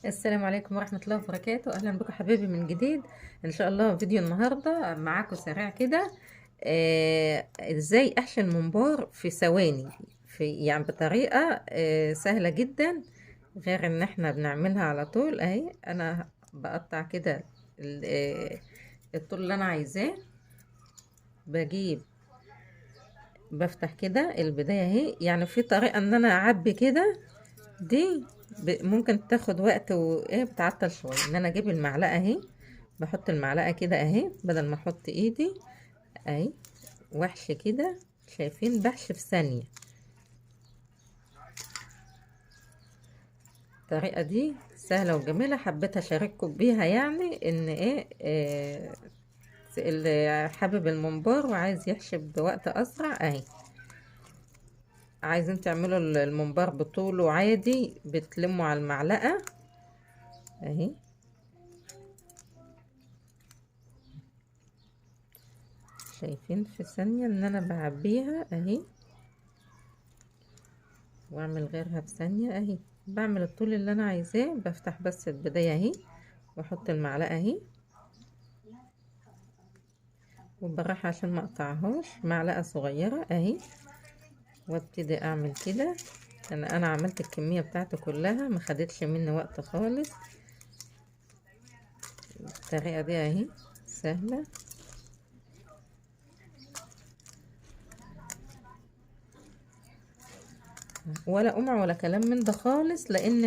السلام عليكم ورحمة الله وبركاته. أهلا بكم حبايبي من جديد. إن شاء الله فيديو النهاردة معاكم سريع كده. إزاي أحشي الممبار في ثواني، يعني بطريقة سهلة جدا، غير إن إحنا بنعملها على طول. أهي أنا بقطع كده الطول اللي أنا عايزاه. بجيب بفتح كده البداية اهي، يعني في طريقة إن أنا أعبي كده. دي ممكن تاخد وقت وايه، بتعطل شويه. ان انا اجيب المعلقه اهي، بحط المعلقه كده اهي بدل ما احط ايدي اهي، واحشي كده. شايفين؟ بحشي في ثانيه. الطريقه دي سهله وجميله، حبيت اشارككم بيها. يعني ان ايه, اللي حابب الممبار وعايز يحشي بوقت اسرع اهي. عايزين تعملوا الممبار بطوله عادي، بتلموا على المعلقه اهي. شايفين؟ في ثانيه ان انا بعبيها اهي، واعمل غيرها في ثانية اهي. بعمل الطول اللي انا عايزاه، بفتح بس البداية اهي، واحط المعلقة اهي، وبالراحة عشان ما اقطعهاش. معلقة صغيرة اهي، وابتدي اعمل كده. انا عملت الكمية بتاعتي كلها، ما خدتش مني وقت خالص. الطريقة دي اهي سهلة. ولا قمع ولا كلام من ده خالص، لان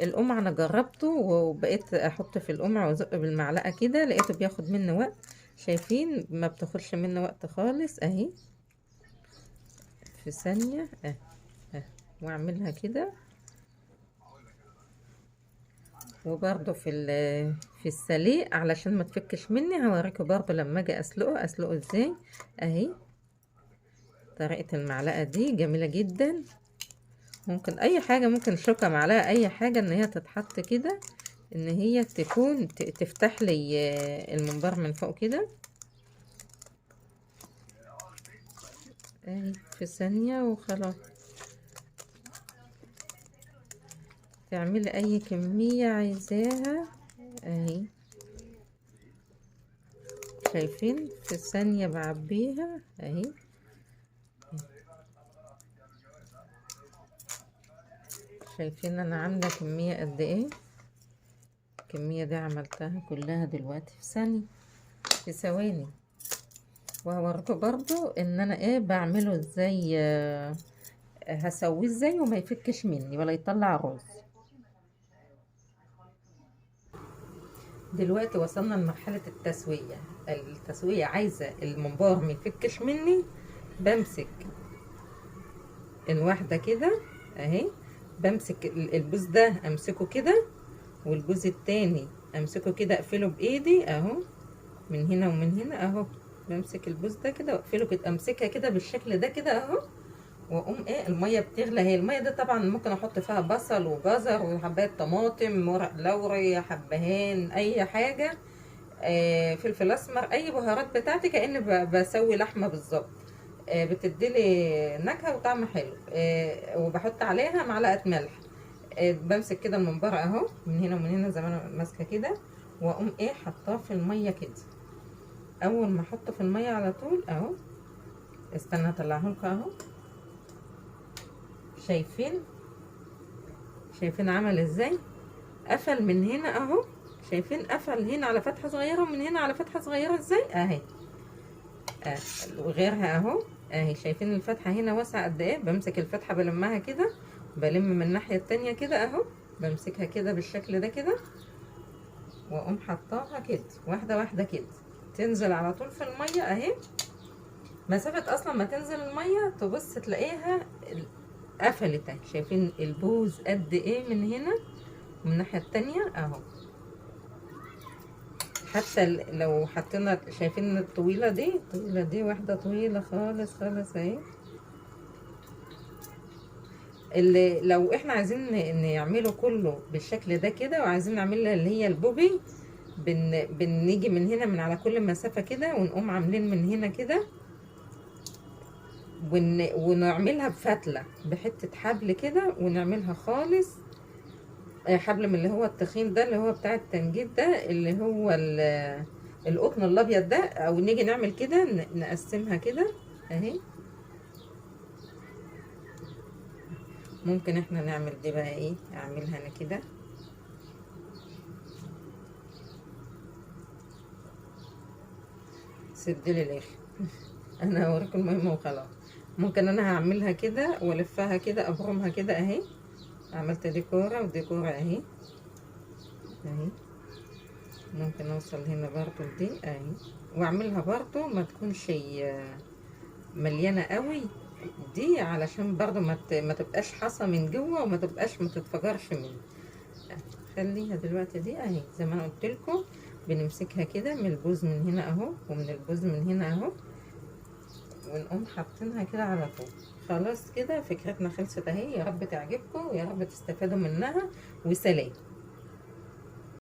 القمع انا جربته وبقيت احط في القمع وازق بالمعلقه كده، لقيته بياخد مني وقت. شايفين؟ ما بتاخدش مني وقت خالص اهي، في ثانيه اه. واعملها كده. وبرده في السليق علشان ما تفكش مني، هوريكم برده لما اجي اسلقه ازاي اهي. طريقه المعلقه دي جميله جدا. ممكن اي حاجه، ممكن شوكه، معلقه، اي حاجه ان هي تتحط كده، ان هي تكون تفتح لي المنبار من فوق كده اهي، في ثانية وخلاص. تعملي اي كمية عايزاها اهي. شايفين؟ في ثانية بعبيها اهي. شايفين انا عاملة كمية قد ايه؟ الكمية دي عملتها كلها دلوقتي في ثانية، في ثواني. وهوريكم برضو ان انا ايه بعمله ازاي، هسويه ازاي وما يفكش مني ولا يطلع رز. دلوقتي وصلنا لمرحلة التسوية. التسوية عايزة الممبار ما يفكش مني. بمسك الواحدة كده اهي، بمسك البوز ده امسكه كده، والبوز التاني امسكه كده اقفله بايدي اهو، من هنا ومن هنا اهو. بمسك البوز ده كده واقفله كده، امسكها كده بالشكل ده كده اهو. واقوم ايه، الميه بتغلى. هي الميه دي طبعا ممكن احط فيها بصل وجزر وحبايه طماطم، ورق لوري، حبهان، اي حاجه، فلفل اسمر، اي بهارات بتاعتي، كأني بسوي لحمه بالظبط. بتديلي نكهه وطعم حلو. وبحط عليها معلقه ملح. بمسك كده الممبار اهو، من هنا ومن هنا زي ما انا ماسكه كده، واقوم ايه حطاه في الميه كده. اول ما احطه في الميه على طول اهو. استنى اطلعه لكم اهو. شايفين؟ شايفين عمل ازاي؟ قفل من هنا اهو. شايفين؟ قفل هنا على فتحه صغيره ومن هنا على فتحه صغيره ازاي اهي. آه. وغيرها اهو اهي. شايفين الفتحه هنا واسعه قد ايه؟ بمسك الفتحه بلمها كده، بلم من الناحيه التانية كده اهو، بمسكها كده بالشكل ده كده، واقوم حطاها كده واحده واحده كده، تنزل على طول في الميه اهي. مسافه اصلا ما تنزل الميه تبص تلاقيها قفلت اهي. شايفين البوز قد ايه من هنا ومن الناحيه التانية اهو. حتى لو حطينا، شايفين الطويله دي، الطويله دي واحده طويله خالص خالص اهي. اللي لو احنا عايزين نعمله كله بالشكل ده كده، وعايزين نعملها اللي هي البوبي، بنيجي من هنا من على كل مسافة كده، ونقوم عاملين من هنا كده، ونعملها بفتلة بحتة حبل كده، ونعملها خالص حبل من اللي هو التخين ده، اللي هو بتاع التنجيد ده، اللي هو القطن الابيض ده. او نيجي نعمل كده، نقسمها كده اهي. ممكن احنا نعمل دي بقى ايه، اعملها انا كده. سدلي الاخر. انا هوريكم المهم وخلاص. ممكن انا هعملها كده والفها كده، ابرمها كده اهي. عملت دي كوره ودي كوره اهي اهي. ممكن اوصل هنا برضو دي اهي، واعملها برضو ما تكونش مليانه قوي دي، علشان برضو ما تبقاش حصى من جوه، وما تبقاش ما تتفجرش منه. خليها دلوقتي دي اهي زي ما انا قلت لكم. بنمسكها كده من البوز من هنا اهو، ومن البوز من هنا اهو، ونقوم حاطينها كده على طول. خلاص كده فكرتنا خلصت اهي. يا رب تعجبكم ويا رب تستفادوا منها، وسلام.